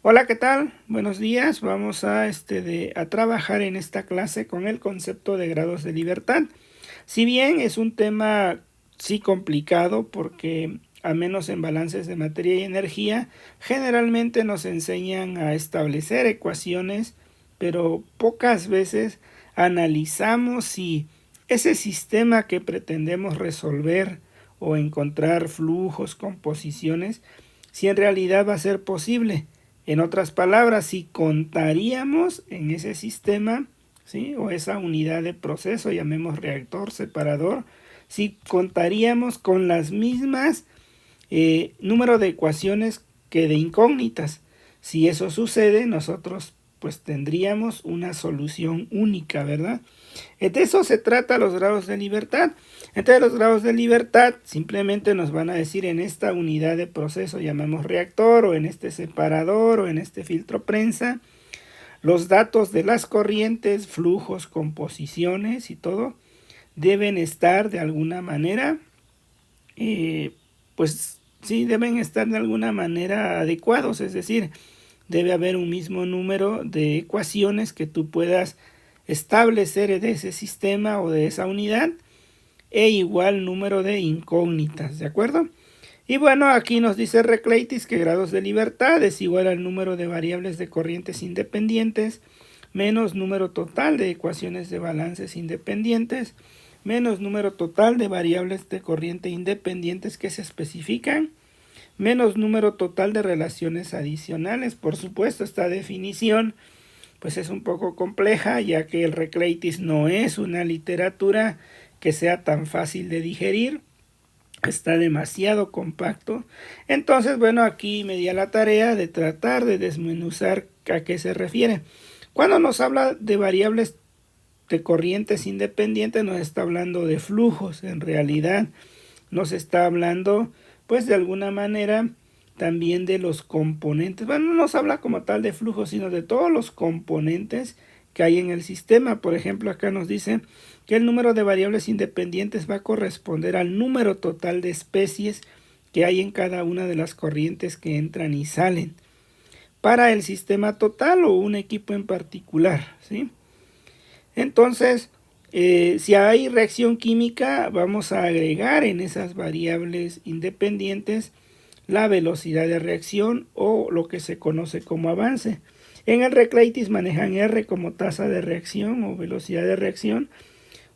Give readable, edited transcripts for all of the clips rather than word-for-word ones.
Hola, ¿qué tal? Buenos días. Vamos a trabajar en esta clase con el concepto de grados de libertad. Si bien es un tema sí complicado porque al menos en balances de materia y energía generalmente nos enseñan a establecer ecuaciones, pero pocas veces analizamos si ese sistema que pretendemos resolver o encontrar flujos, composiciones, si en realidad va a ser posible. En otras palabras, si contaríamos en ese sistema, ¿sí? O esa unidad de proceso, llamemos reactor, separador, si contaríamos con las mismas número de ecuaciones que de incógnitas. Si eso sucede, nosotros pues tendríamos una solución única, ¿verdad? De eso se trata los grados de libertad. Entonces los grados de libertad simplemente nos van a decir en esta unidad de proceso, llamamos reactor, o en este separador, o en este filtro prensa, los datos de las corrientes, flujos, composiciones y todo deben estar de alguna manera, pues sí, deben estar de alguna manera adecuados, es decir, debe haber un mismo número de ecuaciones que tú puedas establecer de ese sistema o de esa unidad e igual número de incógnitas, ¿de acuerdo? Y bueno, aquí nos dice Recleitis que grados de libertad es igual al número de variables de corrientes independientes menos número total de ecuaciones de balances independientes menos número total de variables de corriente independientes que se especifican menos número total de relaciones adicionales. Por supuesto, esta definición pues es un poco compleja, ya que el Recleitis no es una literatura que sea tan fácil de digerir, está demasiado compacto. Entonces, bueno, aquí me di a la tarea de tratar de desmenuzar a qué se refiere. Cuando nos habla de variables de corrientes independientes, nos está hablando de flujos, en realidad nos está hablando pues de alguna manera también de los componentes. Bueno, no nos habla como tal de flujos, sino de todos los componentes que hay en el sistema. Por ejemplo, acá nos dice que el número de variables independientes va a corresponder al número total de especies que hay en cada una de las corrientes que entran y salen para el sistema total o un equipo en particular, ¿sí? Entonces, si hay reacción química, vamos a agregar en esas variables independientes la velocidad de reacción o lo que se conoce como avance. En el Recleitis manejan R como tasa de reacción o velocidad de reacción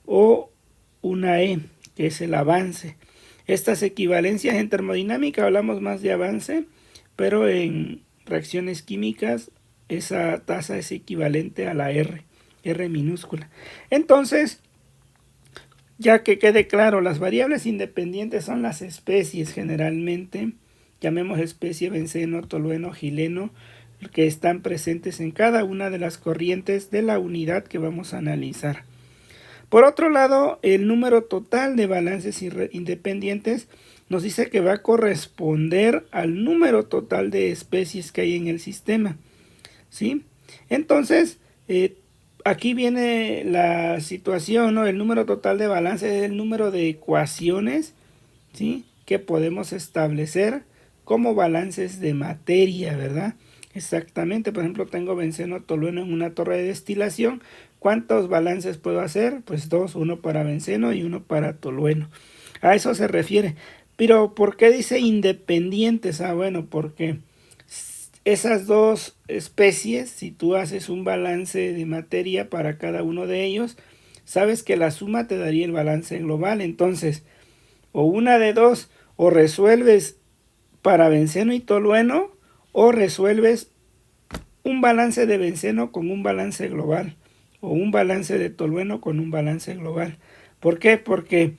o una E, que es el avance. Estas equivalencias en termodinámica hablamos más de avance, pero en reacciones químicas esa tasa es equivalente a la R, R minúscula. Entonces, ya que quede claro, las variables independientes son las especies generalmente, llamemos especie benceno, tolueno, gileno, que están presentes en cada una de las corrientes de la unidad que vamos a analizar. Por otro lado, el número total de balances independientes nos dice que va a corresponder al número total de especies que hay en el sistema, ¿sí? Entonces, aquí viene la situación, ¿no? El número total de balances es el número de ecuaciones, ¿sí? Que podemos establecer como balances de materia, ¿verdad? Exactamente, por ejemplo, tengo benceno tolueno en una torre de destilación. ¿Cuántos balances puedo hacer? Pues dos, uno para benceno y uno para tolueno. A eso se refiere. Pero, ¿por qué dice independientes? Ah, bueno, porque esas dos especies, si tú haces un balance de materia para cada uno de ellos, sabes que la suma te daría el balance global. Entonces, o una de dos, o resuelves para benceno y tolueno, o resuelves un balance de benceno con un balance global, o un balance de tolueno con un balance global. ¿Por qué? Porque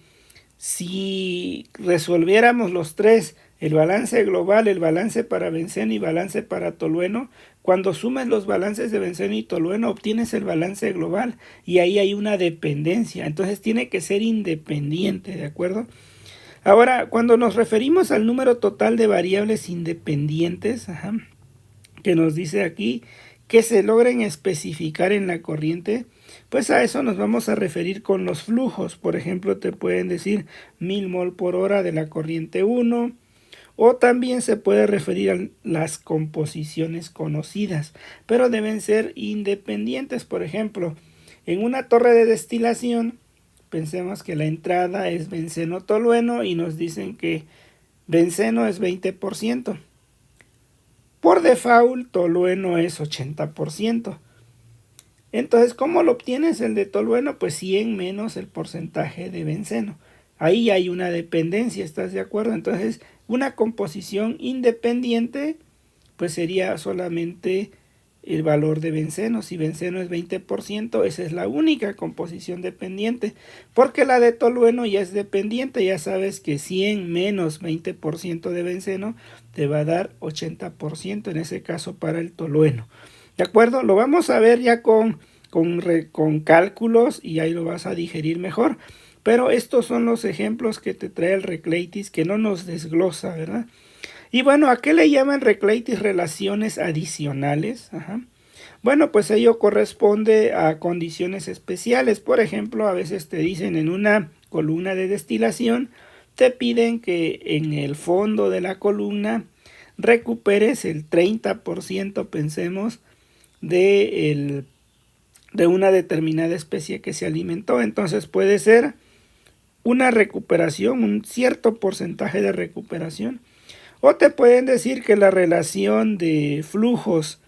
si resolviéramos los tres, el balance global, el balance para benceno y balance para tolueno, cuando sumas los balances de benceno y tolueno obtienes el balance global y ahí hay una dependencia. Entonces tiene que ser independiente, ¿de acuerdo? Ahora, cuando nos referimos al número total de variables independientes, que nos dice aquí que se logren especificar en la corriente, pues a eso nos vamos a referir con los flujos. Por ejemplo, te pueden decir 1000 mol por hora de la corriente 1 o también se puede referir a las composiciones conocidas, pero deben ser independientes. Por ejemplo, en una torre de destilación, pensemos que la entrada es benceno tolueno y nos dicen que benceno es 20%. Por default, tolueno es 80%. Entonces, ¿cómo lo obtienes el de tolueno? Pues 100 menos el porcentaje de benceno. Ahí hay una dependencia, ¿estás de acuerdo? Entonces, una composición independiente, pues sería solamente el valor de benceno. Si benceno es 20%, esa es la única composición dependiente, porque la de tolueno ya es dependiente. Ya sabes que 100 menos 20% de benceno te va a dar 80%, en ese caso para el tolueno. ¿De acuerdo? Lo vamos a ver ya con cálculos y ahí lo vas a digerir mejor. Pero estos son los ejemplos que te trae el Recleitis, que no nos desglosa, ¿verdad? Y bueno, ¿a qué le llaman Recleitis relaciones adicionales? Ajá. Bueno, pues ello corresponde a condiciones especiales. Por ejemplo, a veces te dicen en una columna de destilación, te piden que en el fondo de la columna recuperes el 30%, pensemos, de una determinada especie que se alimentó. Entonces puede ser una recuperación, un cierto porcentaje de recuperación. O te pueden decir que la relación de flujos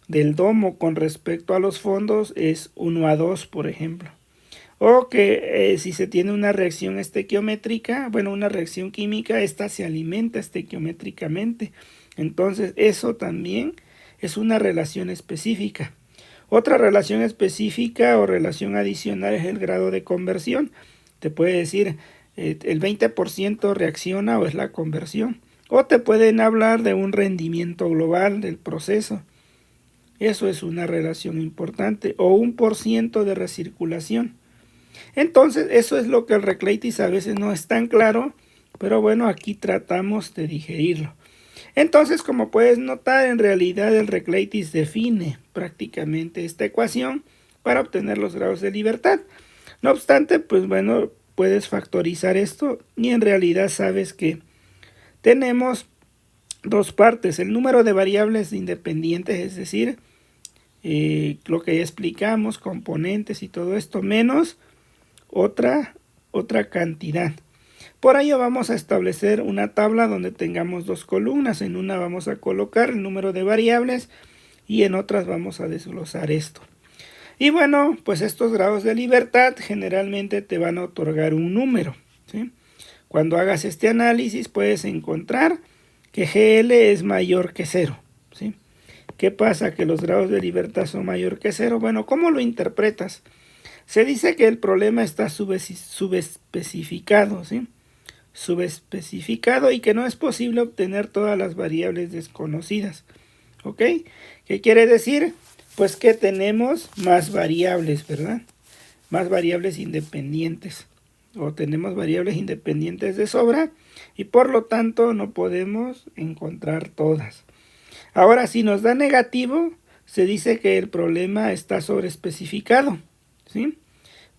del domo con respecto a los fondos es 1:2, por ejemplo. O que si se tiene una reacción estequiométrica, bueno, una reacción química, esta se alimenta estequiométricamente. Entonces eso también es una relación específica. Otra relación específica o relación adicional es el grado de conversión. Te puede decir el 20% reacciona o es la conversión. O te pueden hablar de un rendimiento global del proceso. Eso es una relación importante. O 1% de recirculación. Entonces eso es lo que el Recleitis a veces no es tan claro. Pero bueno, aquí tratamos de digerirlo. Entonces, como puedes notar, en realidad el Recleitis define prácticamente esta ecuación para obtener los grados de libertad. No obstante, pues bueno, puedes factorizar esto y en realidad sabes que tenemos dos partes: el número de variables independientes, es decir, lo que ya explicamos, componentes y todo esto, menos otra cantidad. Por ello vamos a establecer una tabla donde tengamos dos columnas. En una vamos a colocar el número de variables y en otras vamos a desglosar esto. Y bueno, pues estos grados de libertad generalmente te van a otorgar un número, ¿sí? Cuando hagas este análisis puedes encontrar que GL es mayor que 0, ¿sí? ¿Qué pasa? Que los grados de libertad son mayor que 0. Bueno, ¿cómo lo interpretas? Se dice que el problema está subespecificado, ¿sí? Subespecificado y que no es posible obtener todas las variables desconocidas. ¿Ok? ¿Qué quiere decir? Pues que tenemos más variables, ¿verdad? Más variables independientes. O tenemos variables independientes de sobra y por lo tanto no podemos encontrar todas. Ahora, si nos da negativo, se dice que el problema está sobreespecificado, ¿sí?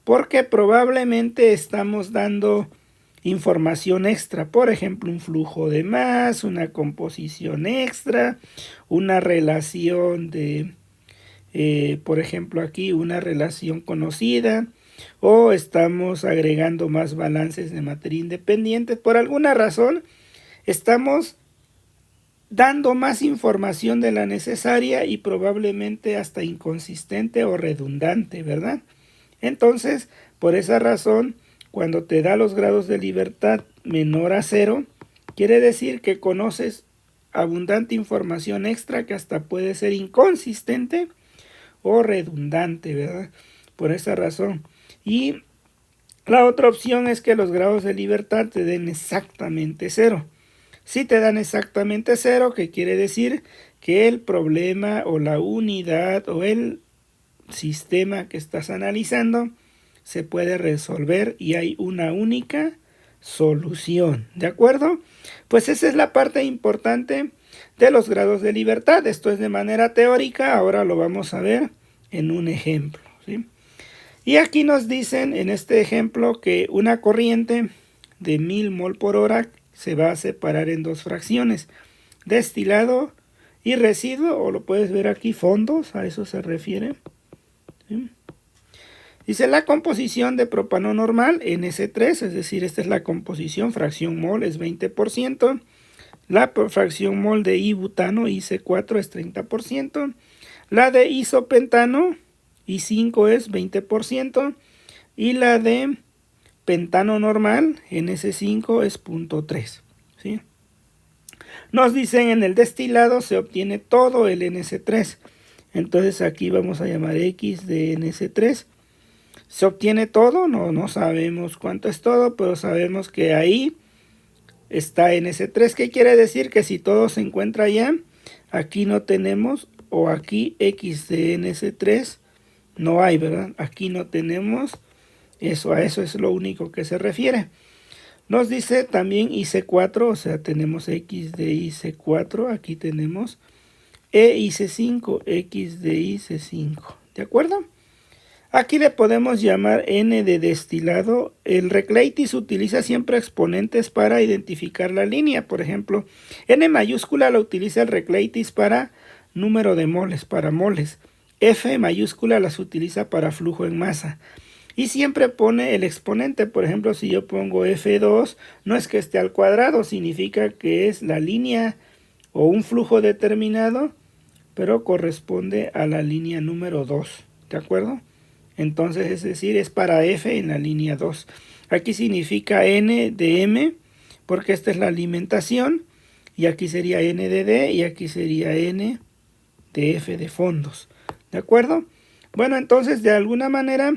Porque probablemente estamos dando información extra, por ejemplo un flujo de más, una composición extra, una relación de, por ejemplo aquí una relación conocida, o estamos agregando más balances de materia independiente. Por alguna razón estamos dando más información de la necesaria y probablemente hasta inconsistente o redundante, ¿verdad? Entonces, por esa razón, cuando te da los grados de libertad menor a 0, quiere decir que conoces abundante información extra que hasta puede ser inconsistente o redundante, ¿verdad? Por esa razón. Y la otra opción es que los grados de libertad te den exactamente 0. Si te dan exactamente 0, ¿qué quiere decir? Que el problema o la unidad o el sistema que estás analizando se puede resolver y hay una única solución, ¿de acuerdo? Pues esa es la parte importante de los grados de libertad. Esto es de manera teórica, ahora lo vamos a ver en un ejemplo, ¿sí? Y aquí nos dicen en este ejemplo que una corriente de 1000 mol por hora se va a separar en dos fracciones, destilado y residuo, o lo puedes ver aquí, fondos, a eso se refiere. ¿Sí? Dice la composición de propano normal, NC3, es decir, esta es la composición, fracción mol es 20%, la fracción mol de ibutano, IC4, es 30%, la de isopentano, I5, es 20%, y la de pentano normal, NC5, es 0.3, ¿sí? Nos dicen en el destilado se obtiene todo el NC3, entonces aquí vamos a llamar X de NC3. ¿Se obtiene todo? No sabemos cuánto es todo, pero sabemos que ahí está NC3. ¿Qué quiere decir? Que si todo se encuentra allá, aquí no tenemos, o aquí X de NC3 no hay, ¿verdad? Aquí no tenemos eso, a eso es lo único que se refiere. Nos dice también IC4, o sea, tenemos X de IC4, aquí tenemos EIC5, X de IC5, ¿de acuerdo? Aquí le podemos llamar N de destilado. El Recleitis utiliza siempre exponentes para identificar la línea. Por ejemplo, N mayúscula lo utiliza el Recleitis para número de moles, para moles. F mayúscula las utiliza para flujo en masa. Y siempre pone el exponente. Por ejemplo, si yo pongo F2, no es que esté al cuadrado, significa que es la línea o un flujo determinado, pero corresponde a la línea número 2. ¿De acuerdo? Entonces, es decir, es para F en la línea 2. Aquí significa N de M, porque esta es la alimentación, y aquí sería N de D, y aquí sería N de F de fondos. ¿De acuerdo? Bueno, entonces, de alguna manera,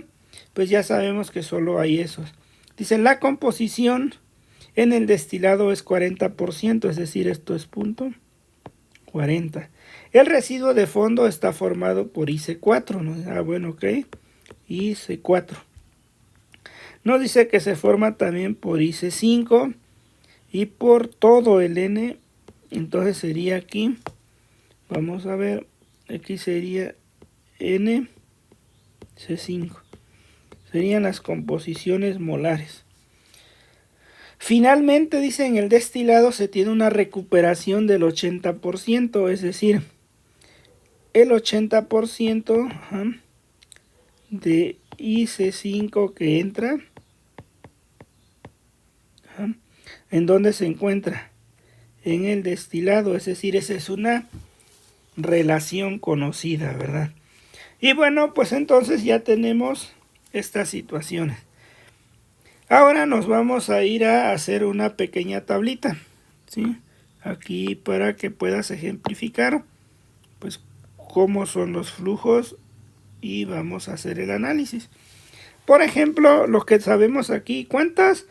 pues ya sabemos que solo hay esos. Dice, la composición en el destilado es 40%, es decir, esto es punto 40. El residuo de fondo está formado por IC4, ¿no? Ah, bueno, ok. IC4. Nos dice que se forma también por IC5 y por todo el N. Entonces sería aquí, vamos a ver, aquí sería NC5. Serían las composiciones molares. Finalmente, dice, en el destilado se tiene una recuperación del 80%, es decir, el 80% de IC5 que entra, ¿en dónde se encuentra? En el destilado, es decir, esa es una relación conocida, ¿verdad? Y bueno, pues entonces ya tenemos estas situaciones. Ahora nos vamos a ir a hacer una pequeña tablita, ¿sí? Aquí para que puedas ejemplificar, pues, cómo son los flujos y vamos a hacer el análisis. Por ejemplo, lo que sabemos aquí, ¿cuántos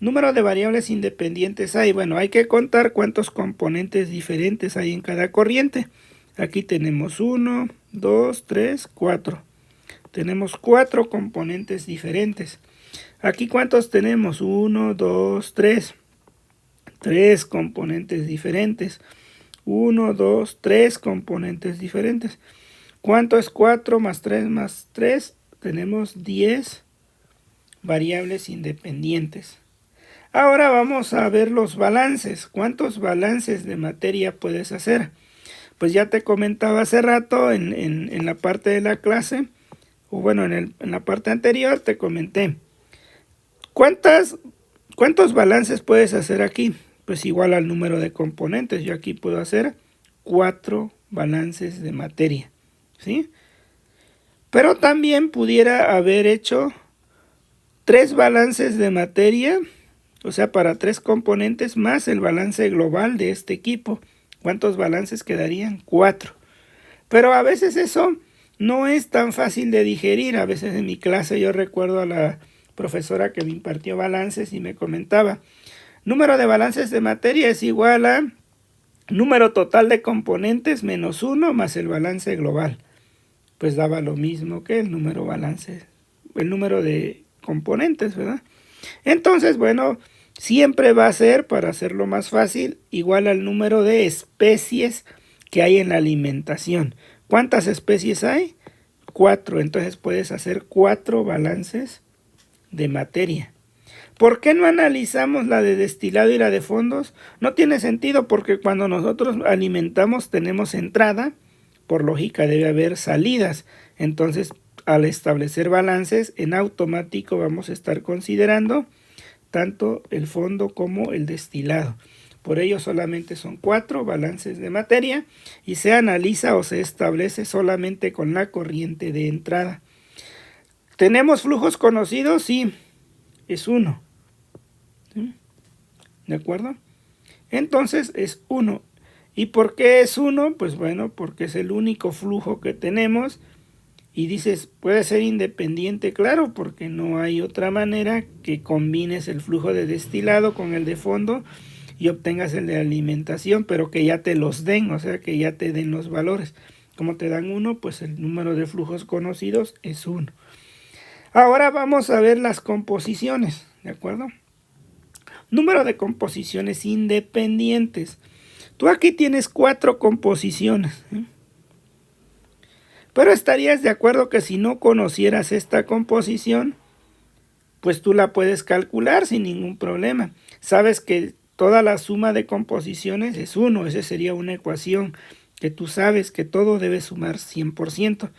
números de variables independientes hay? Bueno, hay que contar cuántos componentes diferentes hay en cada corriente. Aquí tenemos 1, 2, 3, 4. Tenemos 4 componentes diferentes. Aquí ¿cuántos tenemos? 1, 2, 3. 3 componentes diferentes. 1, 2, 3 componentes diferentes. ¿Cuánto es 4 más 3 más 3? Tenemos 10 variables independientes. Ahora vamos a ver los balances. ¿Cuántos balances de materia puedes hacer? Pues ya te comentaba hace rato en la parte de la clase, o bueno, en la parte anterior te comenté. ¿Cuántos balances puedes hacer aquí? Pues igual al número de componentes. Yo aquí puedo hacer 4 balances de materia, ¿sí? Pero también pudiera haber hecho 3 balances de materia, o sea, para 3 componentes más el balance global de este equipo. ¿Cuántos balances quedarían? 4. Pero a veces eso no es tan fácil de digerir. A veces en mi clase yo recuerdo a la profesora que me impartió balances y me comentaba, número de balances de materia es igual a número total de componentes menos 1 más el balance global. Pues daba lo mismo que el número de componentes, ¿verdad? Entonces, bueno, siempre va a ser, para hacerlo más fácil, igual al número de especies que hay en la alimentación. ¿Cuántas especies hay? 4. Entonces puedes hacer 4 balances de materia. ¿Por qué no analizamos la de destilado y la de fondos? No tiene sentido porque cuando nosotros alimentamos tenemos entrada, por lógica debe haber salidas. Entonces, al establecer balances, en automático vamos a estar considerando tanto el fondo como el destilado. Por ello solamente son 4 balances de materia y se analiza o se establece solamente con la corriente de entrada. ¿Tenemos flujos conocidos? Sí, es 1. ¿Sí? ¿De acuerdo? Entonces es 1. ¿Y por qué es 1? Pues bueno, porque es el único flujo que tenemos. Y dices, puede ser independiente, claro, porque no hay otra manera que combines el flujo de destilado con el de fondo y obtengas el de alimentación, pero que ya te los den, o sea, que ya te den los valores. Como te dan 1, pues el número de flujos conocidos es 1. Ahora vamos a ver las composiciones, ¿de acuerdo? Número de composiciones independientes. Tú aquí tienes 4 composiciones, ¿eh? Pero estarías de acuerdo que si no conocieras esta composición, pues tú la puedes calcular sin ningún problema. Sabes que toda la suma de composiciones es 1, esa sería una ecuación que tú sabes que todo debe sumar 100%.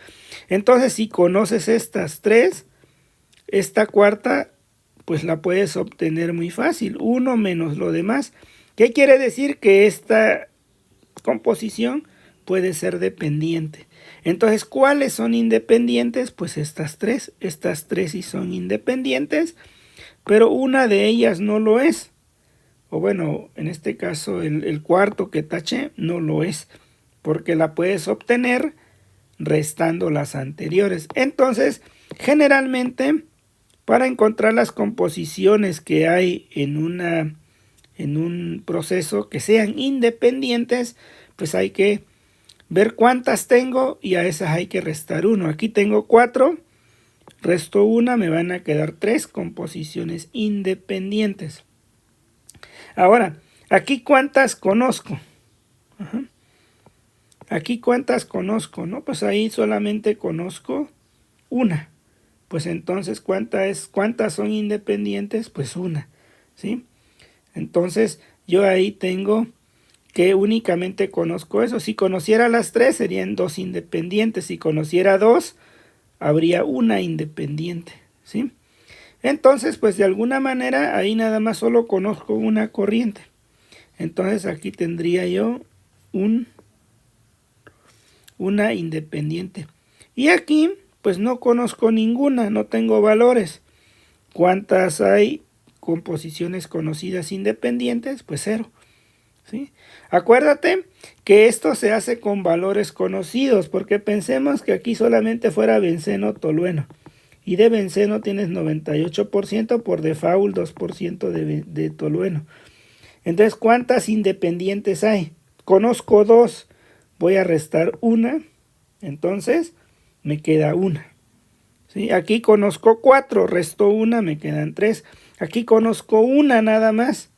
Entonces, si conoces estas 3, esta cuarta, pues la puedes obtener muy fácil, 1 menos lo demás. ¿Qué quiere decir? Que esta composición puede ser dependiente. Entonces, ¿cuáles son independientes? Pues estas 3 sí son independientes, pero una de ellas no lo es. O bueno, en este caso el cuarto que taché no lo es, porque la puedes obtener restando las anteriores. Entonces, generalmente, para encontrar las composiciones que hay en un proceso que sean independientes, pues hay que ver cuántas tengo y a esas hay que restar 1. Aquí tengo 4, resto 1, me van a quedar 3 composiciones independientes. Ahora, aquí cuántas conozco. Aquí cuántas conozco, ¿no? Pues ahí solamente conozco 1. Pues entonces, ¿cuántas son independientes? Pues 1, ¿sí? Entonces, yo ahí tengo que únicamente conozco eso. Si conociera las 3, serían 2 independientes. Si conociera 2, habría 1 independiente, ¿sí? Entonces, pues de alguna manera, ahí nada más solo conozco una corriente. Entonces, aquí tendría yo una independiente. Y aquí, pues no conozco ninguna, no tengo valores. ¿Cuántas hay composiciones conocidas independientes? Pues 0. ¿Sí? Acuérdate que esto se hace con valores conocidos, porque pensemos que aquí solamente fuera benceno tolueno. Y de benceno tienes 98%, por default 2% de tolueno. Entonces, ¿cuántas independientes hay? Conozco 2, voy a restar 1, entonces me queda 1. ¿Sí? Aquí conozco 4, resto 1, me quedan 3. Aquí conozco 1 nada más,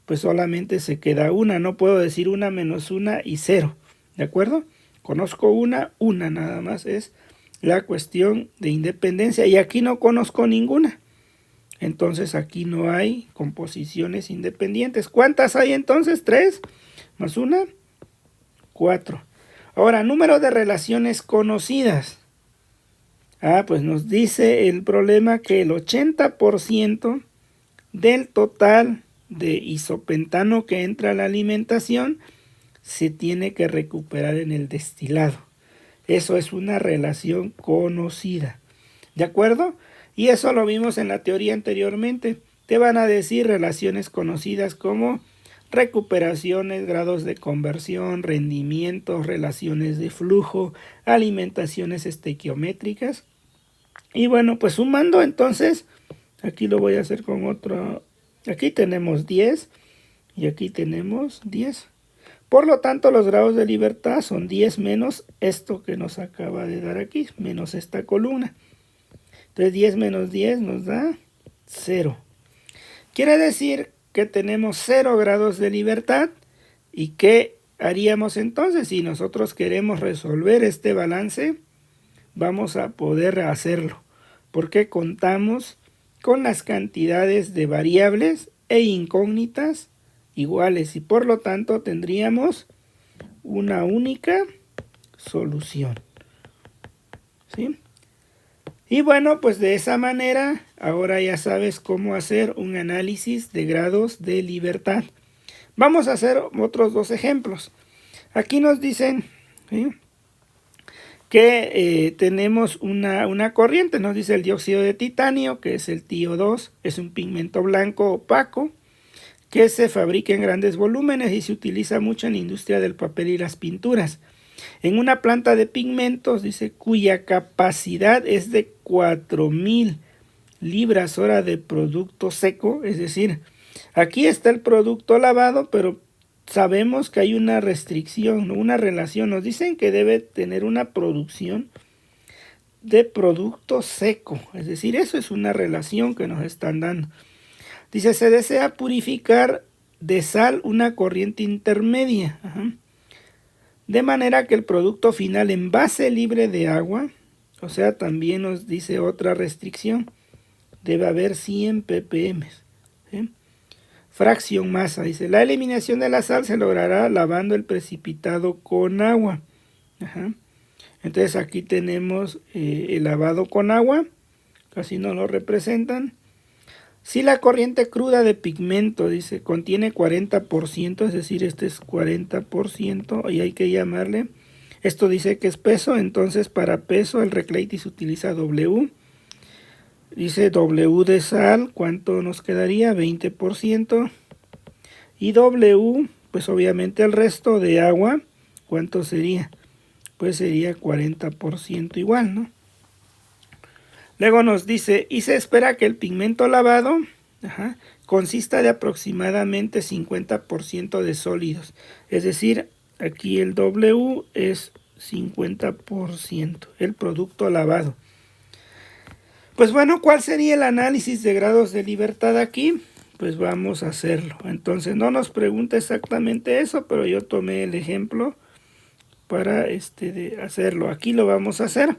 pues solamente se queda 1. No puedo decir 1 menos 1 y 0. ¿De acuerdo? Conozco 1 nada más. Es la cuestión de independencia. Y aquí no conozco ninguna. Entonces aquí no hay composiciones independientes. ¿Cuántas hay entonces? 3 más 1, 4. Ahora, número de relaciones conocidas. Pues nos dice el problema que el 80% del total de isopentano que entra a la alimentación se tiene que recuperar en el destilado. Eso es una relación conocida. ¿De acuerdo? Y eso lo vimos en la teoría anteriormente. Te van a decir relaciones conocidas como recuperaciones, grados de conversión, rendimientos, relaciones de flujo, alimentaciones estequiométricas. Y bueno, pues sumando entonces, aquí lo voy a hacer con otro. Aquí tenemos 10 y aquí tenemos 10. Por lo tanto, los grados de libertad son 10 menos esto que nos acaba de dar aquí, menos esta columna. Entonces 10 menos 10 nos da 0. Quiere decir que tenemos 0 grados de libertad. ¿Y qué haríamos entonces? Si nosotros queremos resolver este balance, vamos a poder hacerlo, porque contamos con las cantidades de variables e incógnitas iguales y por lo tanto tendríamos una única solución. ¿Sí? Y bueno, pues de esa manera ahora ya sabes cómo hacer un análisis de grados de libertad. Vamos a hacer otros dos ejemplos. Aquí nos dicen, ¿sí?, que tenemos una corriente. Nos dice el dióxido de titanio, que es el TiO2, es un pigmento blanco opaco que se fabrica en grandes volúmenes y se utiliza mucho en la industria del papel y las pinturas. En una planta de pigmentos, dice, cuya capacidad es de 4000 libras hora de producto seco, es decir, aquí está el producto lavado, pero sabemos que hay una restricción, una relación. Nos dicen que debe tener una producción de producto seco, es decir, eso es una relación que nos están dando. Dice, se desea purificar de sal una corriente intermedia, de manera que el producto final envase libre de agua, o sea, también nos dice otra restricción, debe haber 100 ppm. ¿Sí? Fracción masa, dice, la eliminación de la sal se logrará lavando el precipitado con agua. Entonces aquí tenemos el lavado con agua, casi no lo representan. Si la corriente cruda de pigmento, dice, contiene 40%, es decir, este es 40%, y hay que llamarle, esto dice que es peso, entonces para peso el Reclaitis utiliza W. Dice W de sal, ¿cuánto nos quedaría? 20%. Y W, pues obviamente el resto de agua, ¿cuánto sería? Pues sería 40% igual, ¿no? Luego nos dice, y se espera que el pigmento lavado consista de aproximadamente 50% de sólidos. Es decir, aquí el W es 50%, el producto lavado. Pues bueno, ¿cuál sería el análisis de grados de libertad aquí? Pues vamos a hacerlo. Entonces no nos pregunta exactamente eso, pero yo tomé el ejemplo para de hacerlo. Aquí lo vamos a hacer.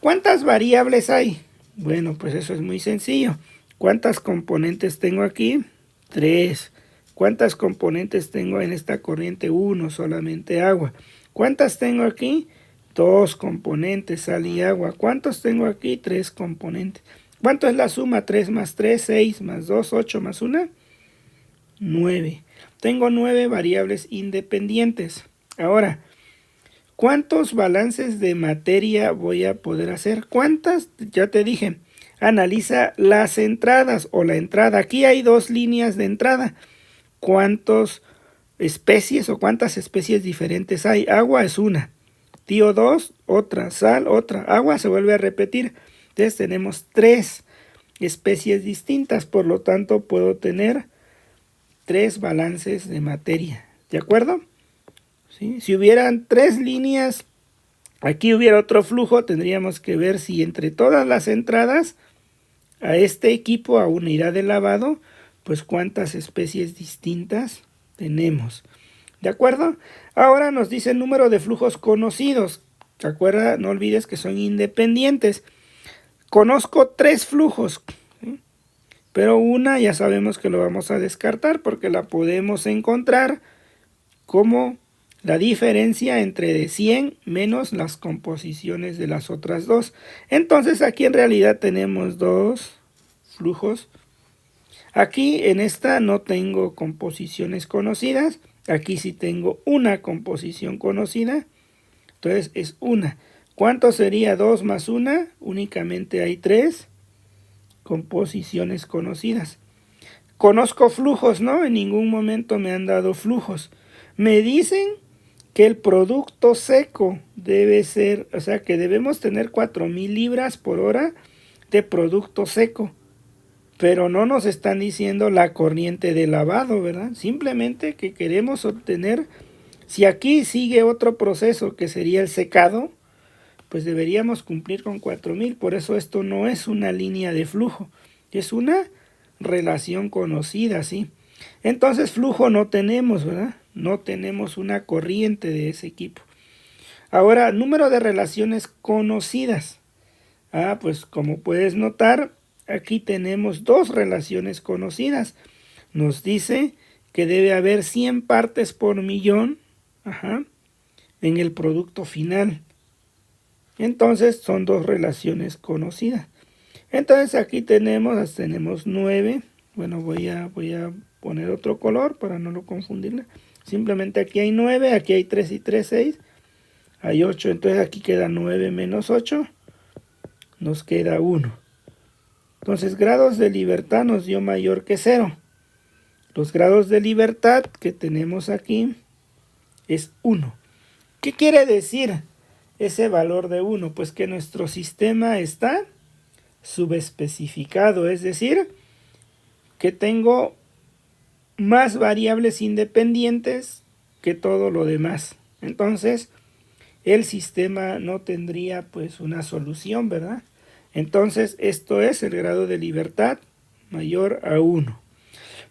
¿Cuántas variables hay? Bueno, pues eso es muy sencillo. ¿Cuántas componentes tengo aquí? 3. ¿Cuántas componentes tengo en esta corriente? 1, solamente agua. ¿Cuántas tengo aquí? 2 componentes, sal y agua. ¿Cuántos tengo aquí? 3 componentes. ¿Cuánto es la suma? 3 más 3, 6 más 2, 8 más 1, 9. Tengo 9 variables independientes. Ahora, ¿cuántos balances de materia voy a poder hacer? ¿Cuántas? Ya te dije, analiza las entradas o la entrada. Aquí hay 2 líneas de entrada. ¿Cuántas especies o cuántas especies diferentes hay? Agua es una. TiO2, otra. Sal, otra. Agua se vuelve a repetir. Entonces tenemos 3 especies distintas. Por lo tanto, puedo tener 3 balances de materia. ¿De acuerdo? ¿Sí? Si hubieran 3 líneas, aquí hubiera otro flujo. Tendríamos que ver si entre todas las entradas a este equipo, a unidad de lavado, pues cuántas especies distintas tenemos. ¿De acuerdo? Ahora nos dice el número de flujos conocidos. ¿Te acuerdas? No olvides que son independientes. Conozco 3 flujos, ¿sí? Pero una ya sabemos que lo vamos a descartar porque la podemos encontrar como la diferencia entre de 100 menos las composiciones de las otras 2. Entonces aquí en realidad tenemos 2 flujos. Aquí en esta no tengo composiciones conocidas. Aquí sí tengo una composición conocida. Entonces es una. ¿Cuánto sería 2 más 1? Únicamente hay 3 composiciones conocidas. Conozco flujos, ¿no? En ningún momento me han dado flujos. Me dicen que el producto seco debe ser, o sea, que debemos tener 4000 libras por hora de producto seco. Pero no nos están diciendo la corriente de lavado, ¿verdad? Simplemente que queremos obtener, si aquí sigue otro proceso que sería el secado, pues deberíamos cumplir con 4000. Por eso esto no es una línea de flujo, es una relación conocida, ¿sí? Entonces flujo no tenemos, ¿verdad? No tenemos una corriente de ese equipo. Ahora, número de relaciones conocidas. Pues como puedes notar, aquí tenemos dos relaciones conocidas. Nos dice que debe haber 100 partes por millón en el producto final. Entonces son dos relaciones conocidas. Entonces aquí tenemos 9. Bueno, voy a poner otro color para no lo confundirle. Simplemente aquí hay 9, aquí hay 3 y 3, 6. Hay 8, entonces aquí queda 9 menos 8. Nos queda 1. Entonces grados de libertad nos dio mayor que 0. Los grados de libertad que tenemos aquí es 1. ¿Qué quiere decir ese valor de 1? Pues que nuestro sistema está subespecificado, es decir, que tengo más variables independientes que todo lo demás. Entonces, el sistema no tendría pues una solución, ¿verdad? Entonces, esto es el grado de libertad mayor a 1.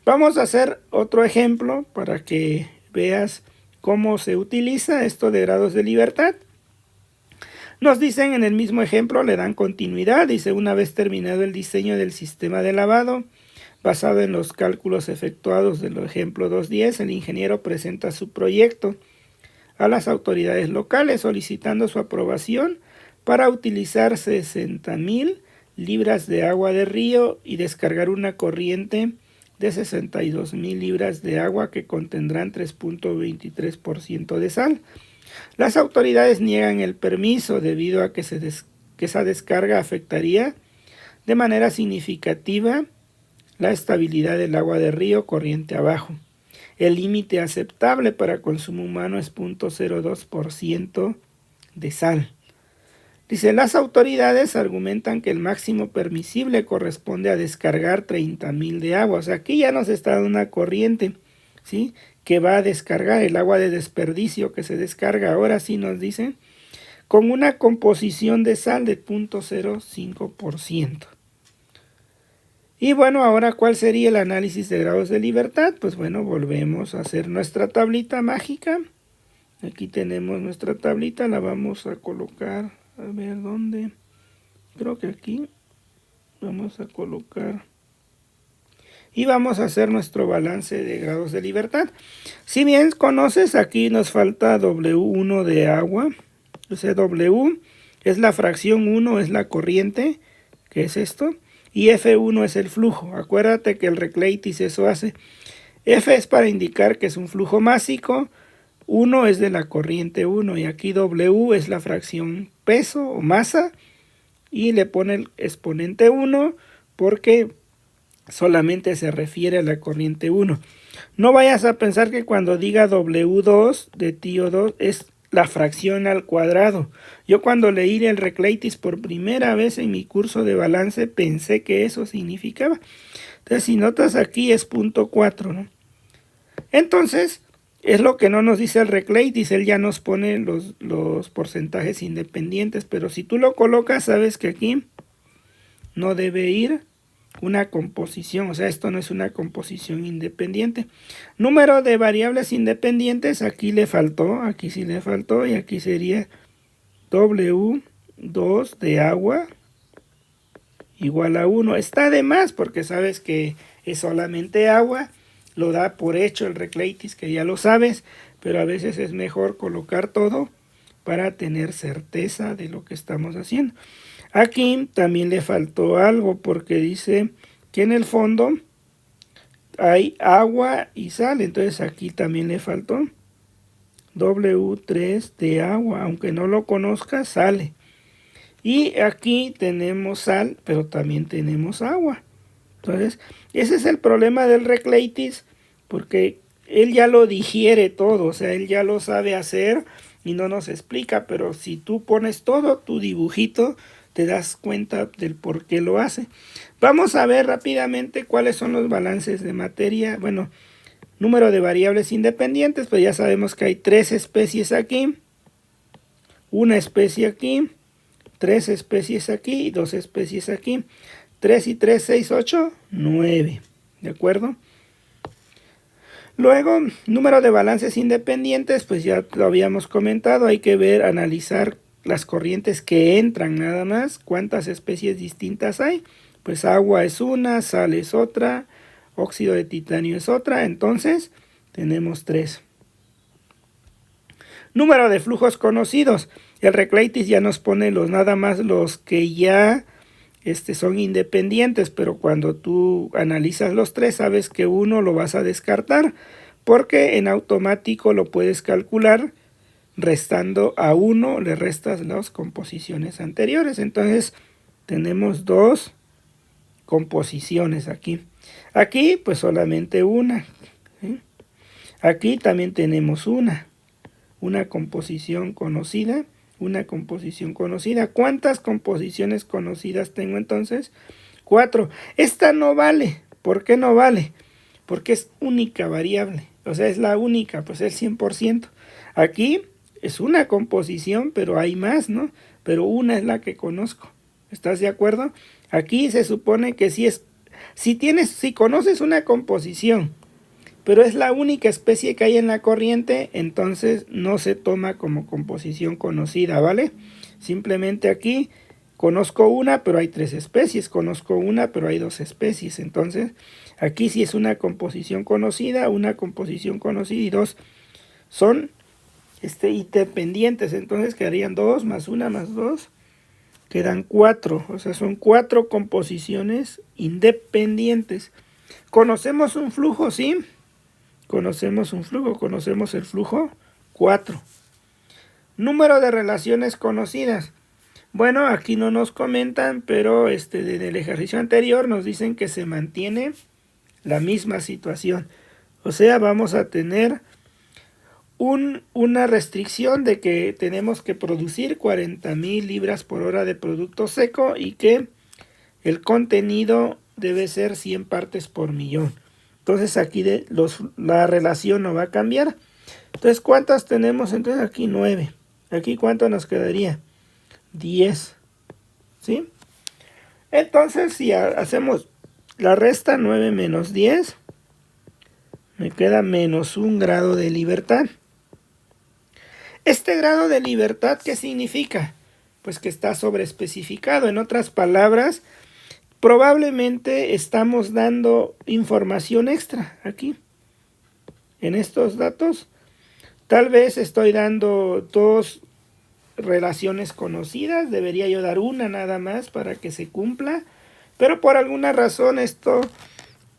Vamos a hacer otro ejemplo para que veas cómo se utiliza esto de grados de libertad. Nos dicen en el mismo ejemplo, le dan continuidad, dice una vez terminado el diseño del sistema de lavado, basado en los cálculos efectuados del ejemplo 2.10, el ingeniero presenta su proyecto a las autoridades locales solicitando su aprobación para utilizar 60.000 libras de agua de río y descargar una corriente de 62.000 libras de agua que contendrán 3.23% de sal. Las autoridades niegan el permiso debido a que esa descarga afectaría de manera significativa la estabilidad del agua de río corriente abajo. El límite aceptable para consumo humano es 0.02% de sal. Dice, las autoridades argumentan que el máximo permisible corresponde a descargar 30.000 de agua. O sea, aquí ya nos está dando una corriente, ¿sí?, que va a descargar el agua de desperdicio que se descarga. Ahora sí nos dicen, con una composición de sal de 0.05%. Y bueno, ahora, ¿cuál sería el análisis de grados de libertad? Pues bueno, volvemos a hacer nuestra tablita mágica. Aquí tenemos nuestra tablita, la vamos a colocar, a ver dónde. Creo que aquí vamos a colocar. Y vamos a hacer nuestro balance de grados de libertad. Si bien conoces, aquí nos falta W1 de agua. O sea, W es la fracción 1, es la corriente, que es esto. Y F1 es el flujo. Acuérdate que el Recleitis eso hace. F es para indicar que es un flujo másico. 1 es de la corriente 1. Y aquí W es la fracción peso o masa. Y le pone el exponente 1 porque solamente se refiere a la corriente 1. No vayas a pensar que cuando diga W2 de tío 2 es la fracción al cuadrado. Yo cuando leí el Recleitis por primera vez en mi curso de balance pensé que eso significaba. Entonces si notas aquí es 0.4, ¿no? Entonces es lo que no nos dice el Recleitis, él ya nos pone los porcentajes independientes, pero si tú lo colocas sabes que aquí no debe ir una composición, o sea, esto no es una composición independiente. Número de variables independientes, aquí le faltó, aquí sí le faltó, y aquí sería W2 de agua igual a 1. Está de más porque sabes que es solamente agua, lo da por hecho el Recleitis, que ya lo sabes, pero a veces es mejor colocar todo para tener certeza de lo que estamos haciendo. Aquí también le faltó algo porque dice que en el fondo hay agua y sal. Entonces aquí también le faltó W3 de agua. Aunque no lo conozcas, sale. Y aquí tenemos sal, pero también tenemos agua. Entonces, ese es el problema del Recleitis, porque él ya lo digiere todo. O sea, él ya lo sabe hacer y no nos explica. Pero si tú pones todo tu dibujito, te das cuenta del por qué lo hace. Vamos a ver rápidamente cuáles son los balances de materia. Bueno, número de variables independientes, pues ya sabemos que hay 3 especies aquí, una especie aquí, 3 especies aquí y 2 especies aquí. 3 y 3, 6, 8, 9. ¿De acuerdo? Luego, número de balances independientes, pues ya lo habíamos comentado, hay que ver, analizar las corrientes que entran nada más, cuántas especies distintas hay, pues agua es una, sal es otra, óxido de titanio es otra, entonces tenemos 3. Número de flujos conocidos. El Recleitis ya nos pone nada más los que ya son independientes, pero cuando tú analizas los 3 sabes que uno lo vas a descartar, porque en automático lo puedes calcular restando a 1, le restas las composiciones anteriores. Entonces tenemos 2 composiciones aquí. Aquí pues solamente una. ¿Sí? Aquí también tenemos una composición conocida. Una composición conocida. ¿Cuántas composiciones conocidas tengo entonces? 4. Esta no vale. ¿Por qué no vale? Porque es única variable. O sea, es la única, pues es 100%. Aquí es una composición, pero hay más, ¿no? Pero una es la que conozco. ¿Estás de acuerdo? Aquí se supone que si conoces una composición, pero es la única especie que hay en la corriente, entonces no se toma como composición conocida, ¿vale? Simplemente aquí conozco una, pero hay 3 especies, conozco una, pero hay 2 especies, entonces aquí sí es una composición conocida y 2 son independientes, entonces quedarían 2 más 1 más 2, quedan 4, o sea, son 4 composiciones independientes. ¿Conocemos un flujo? Sí. Conocemos un flujo, conocemos el flujo 4. Número de relaciones conocidas. Bueno, aquí no nos comentan, pero desde el ejercicio anterior nos dicen que se mantiene la misma situación. O sea, vamos a tener una restricción de que tenemos que producir 40,000 libras por hora de producto seco y que el contenido debe ser 100 partes por millón. Entonces aquí la relación no va a cambiar. Entonces, ¿cuántas tenemos? Entonces aquí 9. Aquí ¿cuánto nos quedaría? 10. ¿Sí? Entonces, si hacemos la resta, 9 menos 10, me queda menos 1 grado de libertad. Este grado de libertad, ¿qué significa? Pues que está sobreespecificado. En otras palabras, probablemente estamos dando información extra aquí. En estos datos, tal vez estoy dando 2 relaciones conocidas. Debería yo dar una nada más para que se cumpla. Pero por alguna razón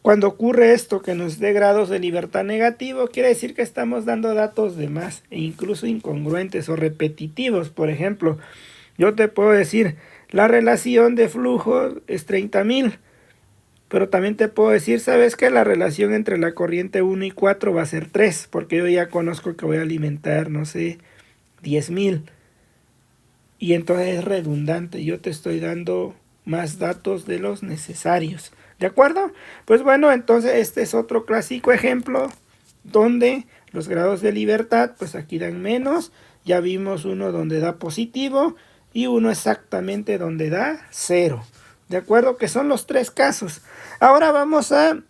cuando ocurre esto que nos dé grados de libertad negativo, quiere decir que estamos dando datos de más e incluso incongruentes o repetitivos. Por ejemplo, yo te puedo decir, la relación de flujo es 30,000, pero también te puedo decir, ¿sabes qué? La relación entre la corriente 1 y 4 va a ser 3, porque yo ya conozco que voy a alimentar, no sé, 10,000. Y entonces es redundante, yo te estoy dando más datos de los necesarios. ¿De acuerdo? Pues bueno, entonces este es otro clásico ejemplo donde los grados de libertad, pues aquí dan menos. Ya vimos uno donde da positivo y uno exactamente donde da 0. ¿De acuerdo? Que son los 3 casos. Ahora vamos a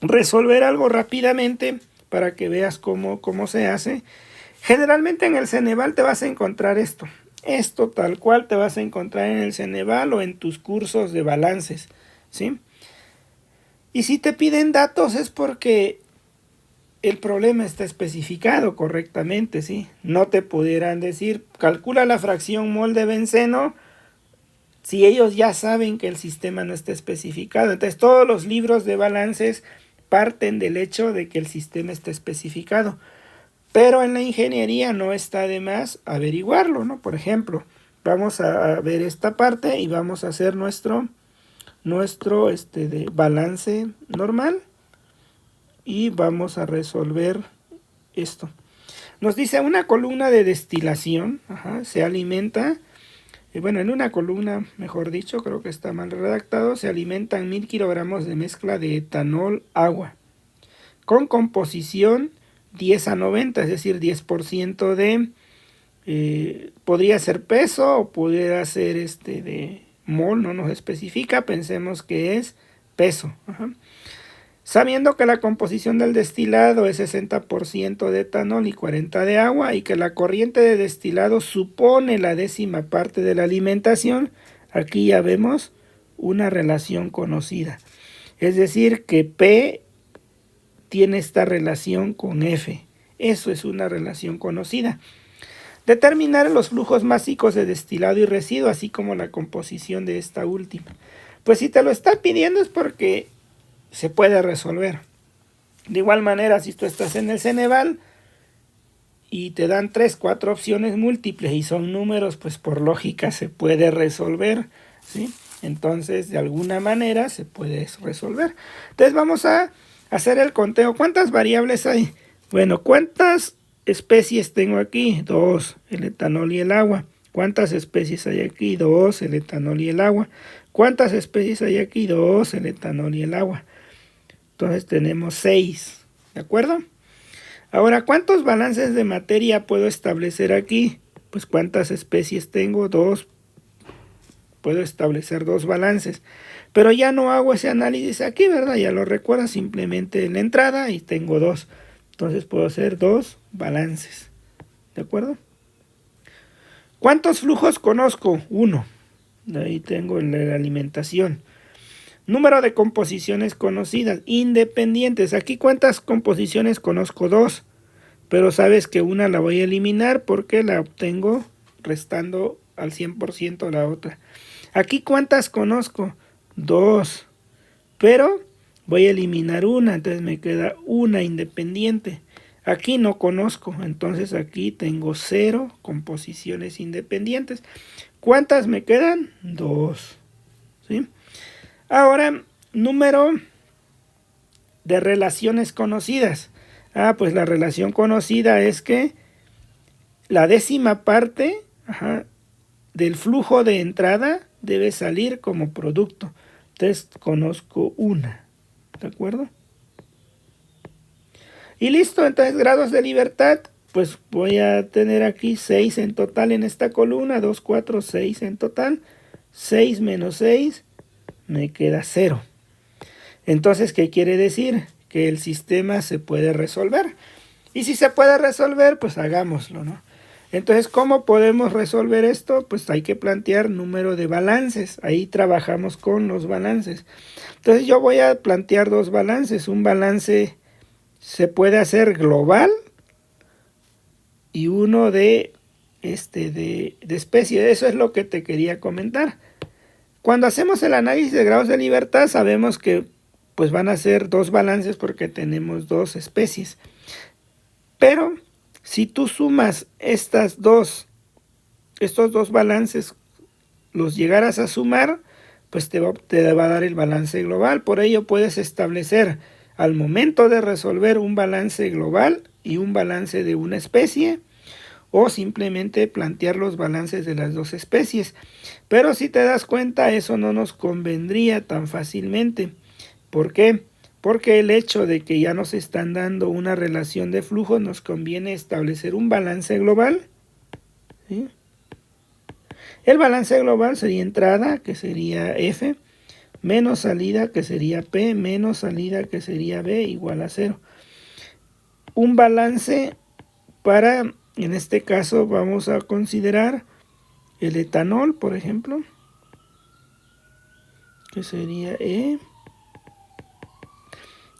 resolver algo rápidamente para que veas cómo se hace. Generalmente en el Ceneval te vas a encontrar esto. Esto tal cual te vas a encontrar en el Ceneval o en tus cursos de balances, ¿sí? Y si te piden datos es porque el problema está especificado correctamente, ¿sí? No te pudieran decir, calcula la fracción mol de benceno, si ellos ya saben que el sistema no está especificado. Entonces todos los libros de balances parten del hecho de que el sistema está especificado. Pero en la ingeniería no está de más averiguarlo, ¿no? Por ejemplo, vamos a ver esta parte y vamos a hacer nuestro de balance normal y vamos a resolver esto. Nos dice una columna de destilación, se alimenta, en una columna, mejor dicho, creo que está mal redactado, se alimentan 1000 kilogramos de mezcla de etanol agua con composición 10:90, es decir, 10% podría ser peso o pudiera ser de mol, no nos especifica, pensemos que es peso. Sabiendo que la composición del destilado es 60% de etanol y 40% de agua y que la corriente de destilado supone la 10ª parte de la alimentación, aquí ya vemos una relación conocida. Es decir, que P tiene esta relación con F. Eso es una relación conocida. Determinar los flujos másicos de destilado y residuo, así como la composición de esta última. Pues si te lo están pidiendo es porque se puede resolver. De igual manera, si tú estás en el Ceneval y te dan 3, 4 opciones múltiples y son números, pues por lógica se puede resolver, ¿sí? Entonces, de alguna manera se puede resolver. Entonces vamos a hacer el conteo. ¿Cuántas variables hay? Bueno, ¿cuántas especies tengo aquí? 2, el etanol y el agua. ¿Cuántas especies hay aquí? 2, el etanol y el agua. ¿Cuántas especies hay aquí? 2, el etanol y el agua. Entonces tenemos 6, ¿de acuerdo? Ahora, ¿cuántos balances de materia puedo establecer aquí? Pues ¿cuántas especies tengo? 2. Puedo establecer 2 balances. Pero ya no hago ese análisis aquí, ¿verdad? Ya lo recuerdo, simplemente en la entrada y tengo 2. Entonces puedo hacer 2 balances. ¿De acuerdo? ¿Cuántos flujos conozco? 1. Ahí tengo la alimentación. Número de composiciones conocidas, independientes. Aquí, ¿cuántas composiciones conozco? 2. Pero sabes que una la voy a eliminar porque la obtengo restando al 100% la otra. Aquí, ¿cuántas conozco? 2. Pero voy a eliminar una, entonces me queda una independiente. Aquí no conozco, entonces aquí tengo 0 composiciones independientes. ¿Cuántas me quedan? 2. ¿Sí? Ahora, número de relaciones conocidas. Pues la relación conocida es que la décima parte del flujo de entrada debe salir como producto. Entonces conozco una. ¿De acuerdo? Y listo, entonces grados de libertad. Pues voy a tener aquí 6 en total en esta columna. 2, 4, 6 en total. 6 menos 6 me queda 0. Entonces, ¿qué quiere decir? Que el sistema se puede resolver. Y si se puede resolver, pues hagámoslo, ¿no? Entonces, ¿cómo podemos resolver esto? Pues hay que plantear número de balances. Ahí trabajamos con los balances. Entonces, yo voy a plantear 2 balances. Un balance se puede hacer global y uno de especie. Eso es lo que te quería comentar. Cuando hacemos el análisis de grados de libertad, sabemos que pues van a ser 2 balances porque tenemos 2 especies. Pero si tú sumas estos 2 balances, los llegaras a sumar, pues te va a dar el balance global. Por ello puedes establecer al momento de resolver un balance global y un balance de una especie, o simplemente plantear los balances de las 2 especies. Pero si te das cuenta, eso no nos convendría tan fácilmente. ¿Por qué? Porque el hecho de que ya nos están dando una relación de flujo, nos conviene establecer un balance global. ¿Sí? El balance global sería entrada, que sería F, menos salida, que sería P, menos salida, que sería B, igual a 0. Un balance para, en este caso, vamos a considerar el etanol, por ejemplo, que sería E.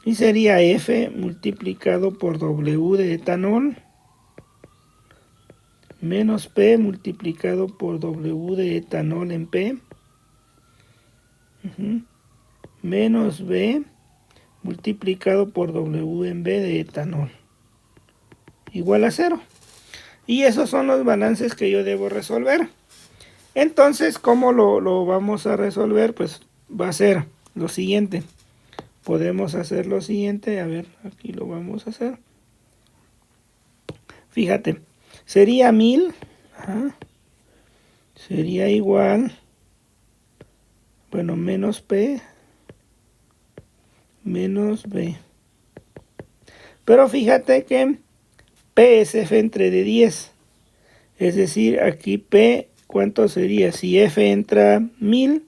Y sería F multiplicado por W de etanol menos P multiplicado por W de etanol en P menos B multiplicado por W en B de etanol igual a 0. Y esos son los balances que yo debo resolver. Entonces, ¿cómo lo vamos a resolver? Pues va a ser lo siguiente. Podemos hacer lo siguiente, a ver, aquí lo vamos a hacer. Fíjate, sería 1000, sería igual, bueno, menos P, menos B. Pero fíjate que P es F entre de 10, es decir, aquí P, ¿cuánto sería? Si F entra 1000,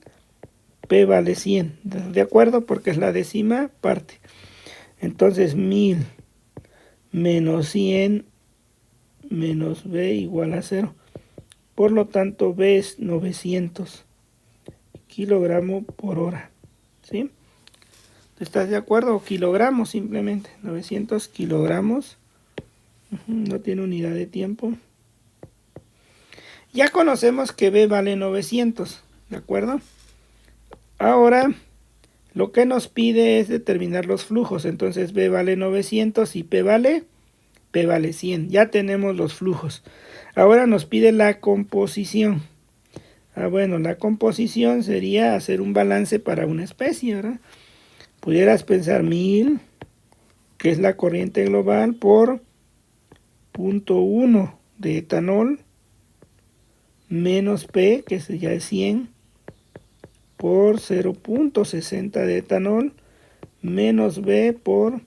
P vale 100, ¿de acuerdo? Porque es la décima parte. Entonces 1000 menos 100 menos B igual a 0. Por lo tanto, B es 900. kilogramo por hora, ¿sí? ¿Estás de acuerdo? O kilogramos simplemente, 900 kilogramos, no tiene unidad de tiempo. Ya conocemos que B vale 900, ¿de acuerdo? Ahora, lo que nos pide es determinar los flujos, entonces B vale 900 y P vale 100, ya tenemos los flujos. Ahora nos pide la composición. Bueno, la composición sería hacer un balance para una especie, ¿verdad? Pudieras pensar 1000, que es la corriente global, por 0.1 de etanol, menos P, que ya es 100, por 0.60 de etanol, menos B por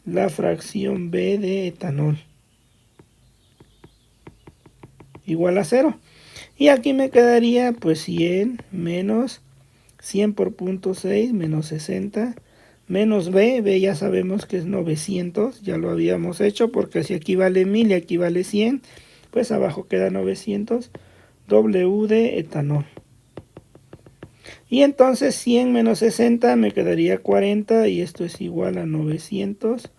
la fracción B de etanol, igual a 0. Y aquí me quedaría pues 100 menos 100 por 0.6 menos 60 menos B ya sabemos que es 900, ya lo habíamos hecho porque si aquí vale 1000 y aquí vale 100, pues abajo queda 900, W de etanol. Y entonces 100 menos 60 me quedaría 40 y esto es igual a 900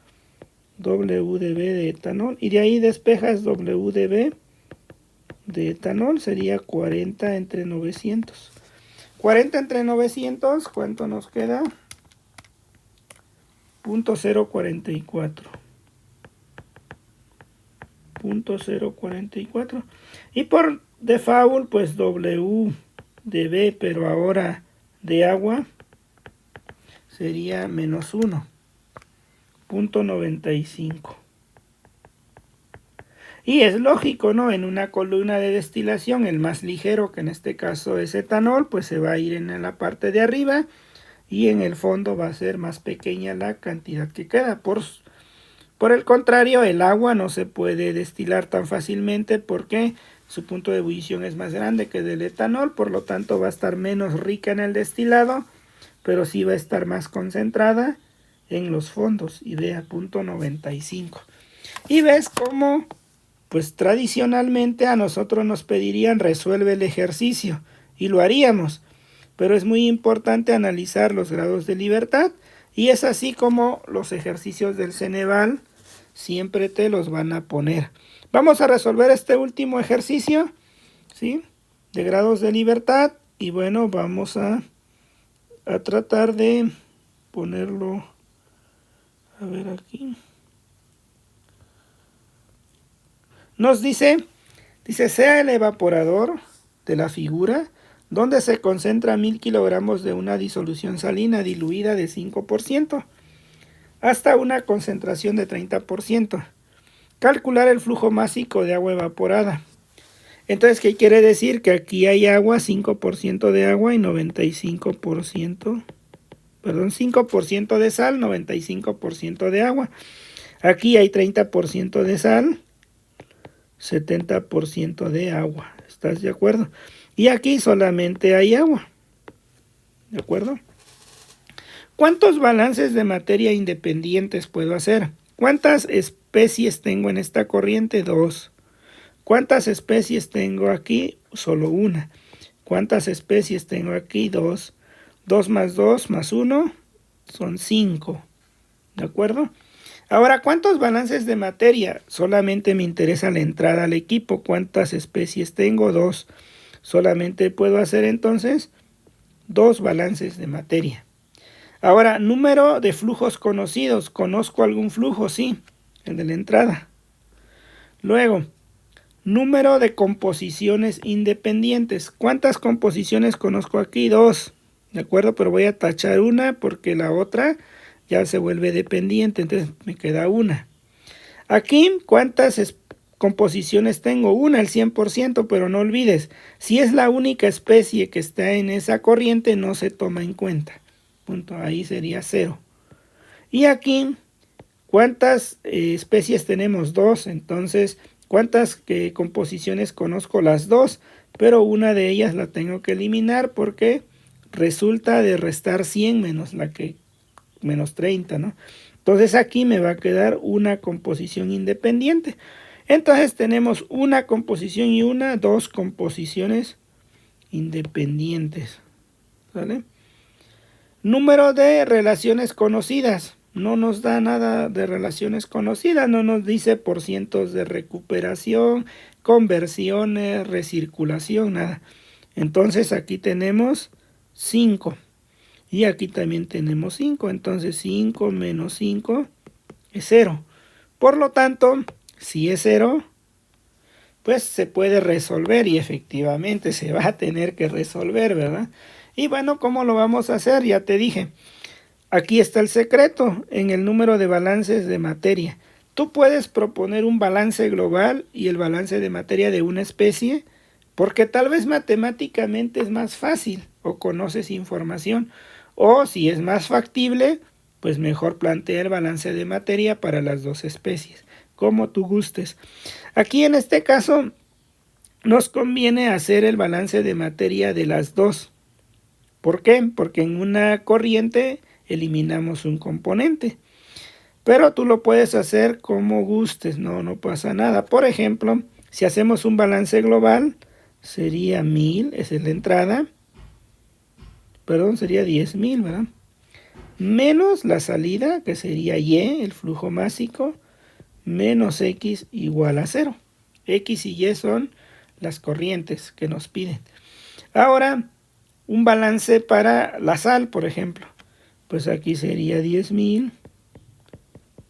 W de B de etanol. Y de ahí despejas W de B de etanol, sería 40 entre 900. 40 entre 900, ¿cuánto nos queda? 0.044. 0.044. Y por default, pues W de B, pero ahora de agua, sería menos 1. 0.95. Y es lógico, ¿no? En una columna de destilación, el más ligero, que en este caso es etanol, pues se va a ir en la parte de arriba y en el fondo va a ser más pequeña la cantidad que queda. Por el contrario, el agua no se puede destilar tan fácilmente porque su punto de ebullición es más grande que del etanol, por lo tanto va a estar menos rica en el destilado, pero sí va a estar más concentrada en los fondos, y vea 0.95. Y ves cómo, pues tradicionalmente a nosotros nos pedirían resuelve el ejercicio, y lo haríamos, pero es muy importante analizar los grados de libertad, y es así como los ejercicios del Ceneval siempre te los van a poner. Vamos a resolver este último ejercicio, ¿sí? De grados de libertad, y bueno, vamos a tratar de ponerlo, a ver aquí. Nos dice, sea el evaporador de la figura donde se concentra 1000 kilogramos de una disolución salina diluida de 5% hasta una concentración de 30%. Calcular el flujo másico de agua evaporada. Entonces, ¿qué quiere decir? Que aquí hay agua, 5% de agua y 95%, perdón, 5% de sal, 95% de agua. Aquí hay 30% de sal, 70% de agua. ¿Estás de acuerdo? Y aquí solamente hay agua. ¿De acuerdo? ¿Cuántos balances de materia independientes puedo hacer? ¿Cuántas especies tengo en esta corriente? 2. ¿Cuántas especies tengo aquí? Solo una. ¿Cuántas especies tengo aquí? 2. 2 más 2 más 1 son 5. ¿De acuerdo? Ahora, ¿cuántos balances de materia? Solamente me interesa la entrada al equipo. ¿Cuántas especies tengo? 2. Solamente puedo hacer entonces 2 balances de materia. Ahora, número de flujos conocidos. ¿Conozco algún flujo? Sí, el de la entrada. Luego, número de composiciones independientes. ¿Cuántas composiciones conozco aquí? 2. ¿De acuerdo? Pero voy a tachar una porque la otra ya se vuelve dependiente. Entonces me queda una. Aquí, ¿cuántas composiciones tengo? Una, el 100%, pero no olvides, si es la única especie que está en esa corriente, no se toma en cuenta. Punto. Ahí sería 0. Y aquí, ¿cuántas especies tenemos? 2. Entonces, ¿cuántas composiciones conozco? Las 2, pero una de ellas la tengo que eliminar porque resulta de restar 100 menos 30, ¿no? Entonces aquí me va a quedar una composición independiente. Entonces tenemos una composición y 2 composiciones independientes. ¿Vale? Número de relaciones conocidas. No nos da nada de relaciones conocidas, no nos dice porcientos de recuperación, conversiones, recirculación, nada. Entonces aquí tenemos 5. Y aquí también tenemos 5. Entonces 5 menos 5 es 0. Por lo tanto, si es 0, pues se puede resolver y efectivamente se va a tener que resolver, ¿verdad? Y bueno, ¿cómo lo vamos a hacer? Ya te dije. Aquí está el secreto en el número de balances de materia. Tú puedes proponer un balance global y el balance de materia de una especie porque tal vez matemáticamente es más fácil o conoces información, o si es más factible, pues mejor plantea el balance de materia para las dos especies, como tú gustes. Aquí en este caso nos conviene hacer el balance de materia de las dos. ¿Por qué? Porque en una corriente eliminamos un componente. Pero tú lo puedes hacer como gustes, no pasa nada. Por ejemplo, si hacemos un balance global, sería 1000, esa es la entrada. Perdón, sería 10.000, ¿verdad? Menos la salida, que sería Y, el flujo másico, menos X igual a 0. X y Y son las corrientes que nos piden. Ahora, un balance para la sal, por ejemplo. Pues aquí sería 10.000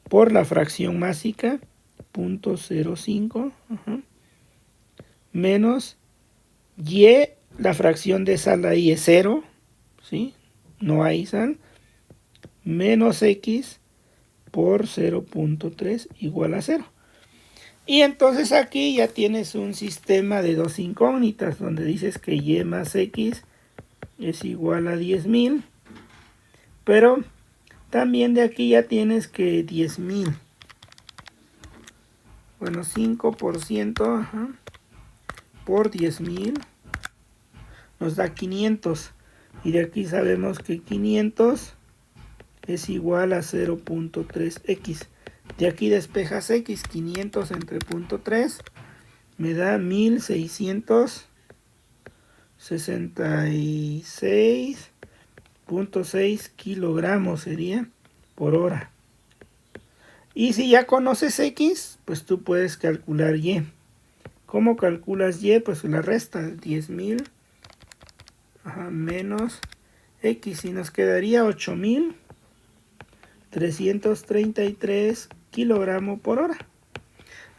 por la fracción másica, 0.05, menos Y, la fracción de sal ahí es 0, ¿sí? No hay sal, menos X por 0.3 igual a 0. Y entonces aquí ya tienes un sistema de dos incógnitas, donde dices que Y más X es igual a 10.000, pero también de aquí ya tienes que 10.000, bueno, 5% por 10.000 nos da 500. Y de aquí sabemos que 500 es igual a 0.3x. De aquí despejas x, 500 entre 0.3 me da 1666.6 kilogramos sería por hora. Y si ya conoces x, pues tú puedes calcular y. ¿Cómo calculas y? Pues la resta, 10.000 menos x, y nos quedaría 8.333 kilogramos por hora.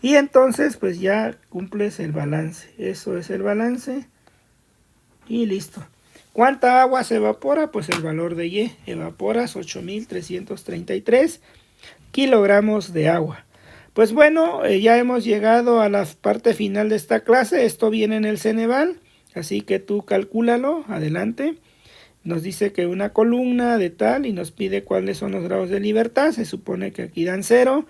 Y entonces pues ya cumples el balance. Eso es el balance y listo. ¿Cuánta agua se evapora? Pues el valor de Y. Evaporas 8.333 kilogramos de agua. Pues bueno, ya hemos llegado a la parte final de esta clase. Esto viene en el Ceneval, así que tú calcúlalo, adelante. Nos dice que una columna de tal y nos pide cuáles son los grados de libertad. Se supone que aquí dan 0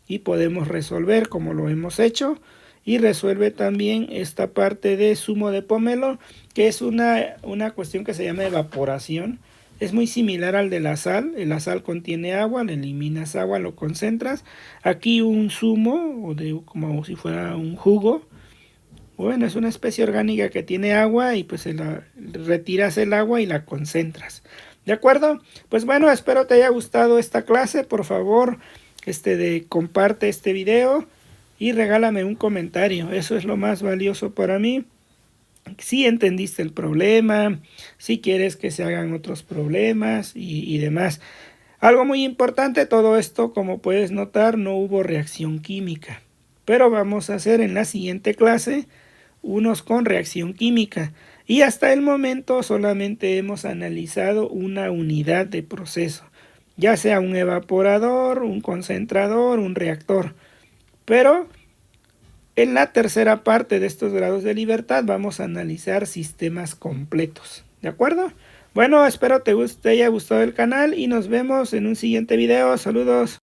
y podemos resolver como lo hemos hecho. Y resuelve también esta parte de zumo de pomelo, que es una cuestión que se llama evaporación. Es muy similar al de la sal. La sal contiene agua, le eliminas agua, lo concentras. Aquí un zumo, como si fuera un jugo. Bueno, es una especie orgánica que tiene agua y pues retiras el agua y la concentras. ¿De acuerdo? Pues bueno, espero te haya gustado esta clase. Por favor, comparte este video y regálame un comentario. Eso es lo más valioso para mí. Si entendiste el problema, si quieres que se hagan otros problemas y demás. Algo muy importante, todo esto, como puedes notar, no hubo reacción química. Pero vamos a hacer en la siguiente clase unos con reacción química. Y hasta el momento solamente hemos analizado una unidad de proceso, ya sea un evaporador, un concentrador, un reactor. Pero en la tercera parte de estos grados de libertad vamos a analizar sistemas completos. ¿De acuerdo? Bueno, espero te haya gustado el canal y nos vemos en un siguiente video. Saludos.